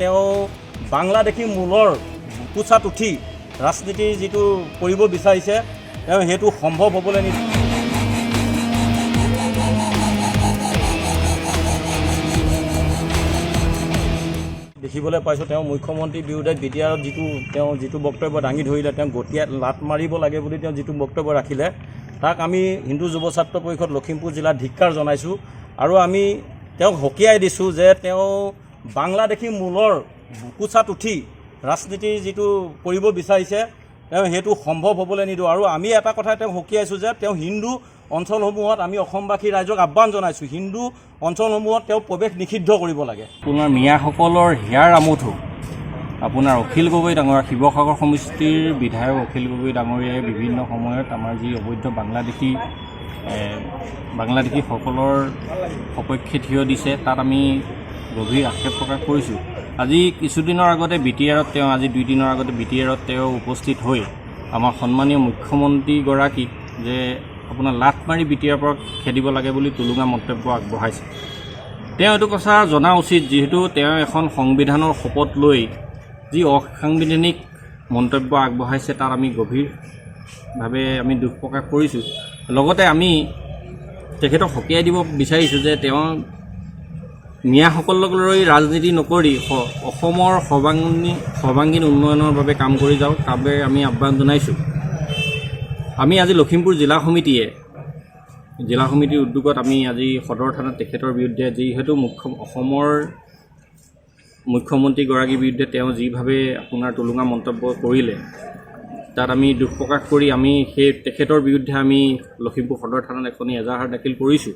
তেওঁ বাংলাদেশী মূলৰ বুকুচাত উঠি ৰাজনীতিৰ যিটো কৰিব বিচাৰিছে তেওঁ সেইটো সম্ভৱ হ'বলৈ নিদিয়ে। দেখিবলৈ পাইছোঁ তেওঁ মুখ্যমন্ত্ৰীৰ বিৰুদ্ধে বিটিআৰত যিটো বক্তব্য দাঙি ধৰিলে, তেওঁ গতিয়াত লাট মাৰিব লাগে বুলি তেওঁ যিটো বক্তব্য ৰাখিলে, তাক আমি হিন্দু যুৱ ছাত্ৰ পৰিষদ লখিমপুৰ জিলাত ধিক্কাৰ জনাইছোঁ আৰু আমি তেওঁক সকীয়াই দিছোঁ যে তেওঁ বাংলাদেশী মূলৰ বুকুচাত উঠি ৰাজনীতিৰ যিটো কৰিব বিচাৰিছে তেওঁ সেইটো সম্ভৱ হ'বলৈ নিদিওঁ। আৰু আমি এটা কথা তেওঁক সকীয়াইছোঁ যে তেওঁ হিন্দু অঞ্চলসমূহত আমি অসমবাসী ৰাইজক আহ্বান জনাইছোঁ, হিন্দু অঞ্চলসমূহত তেওঁ প্ৰৱেশ নিষিদ্ধ কৰিব লাগে। আপোনাৰ মিয়াসকলৰ হিয়াৰ আমঠু আপোনাৰ অখিল গগৈ ডাঙৰীয়া, শিৱসাগৰ সমষ্টিৰ বিধায়ক অখিল গগৈ ডাঙৰীয়াই বিভিন্ন সময়ত আমাৰ যি অবৈধ বাংলাদেশীসকলৰ সপক্ষে থিয় দিছে, তাত আমি গভীৰ আক্ষেপ প্ৰকাশ কৰিছোঁ। আজি কিছুদিনৰ আগতে বিটিআৰত তেওঁ তেওঁ উপস্থিত হৈ আমাৰ সন্মানীয় মুখ্যমন্ত্ৰীগৰাকীক যে আপোনাৰ লাট মাৰি বিটিআৰৰ পৰা খেদিব লাগে বুলি টুলুঙা মন্তব্য আগবঢ়াইছে। তেওঁ এইটো কথা জনা উচিত, যিহেতু তেওঁ এখন সংবিধানৰ শপত লৈ যি অসাংবিধানিক মন্তব্য আগবঢ়াইছে তাত আমি গভীৰভাৱে দুখ প্ৰকাশ কৰিছোঁ। লগতে আমি তেখেতক সকীয়াই দিব বিচাৰিছোঁ যে তেওঁ মিয়াসকলক লৈ ৰাজনীতি নকৰি অসমৰ সৰ্বাংগীন উন্নয়নৰ বাবে কাম কৰি যাওক, তাৰ বাবে আমি আহ্বান জনাইছোঁ। আমি আজি লখিমপুৰ জিলা সমিতিৰ উদ্যোগত আমি আজি সদৰ থানাত তেখেতৰ বিৰুদ্ধে যিহেতু অসমৰ মুখ্যমন্ত্ৰীগৰাকীৰ বিৰুদ্ধে তেওঁ যিভাৱে আপোনাৰ টুলুঙা মন্তব্য কৰিলে, তাত আমি দুখ প্ৰকাশ কৰি আমি তেখেতৰ বিৰুদ্ধে আমি লখিমপুৰ সদৰ থানাত এখন এজাহাৰ দাখিল কৰিছোঁ।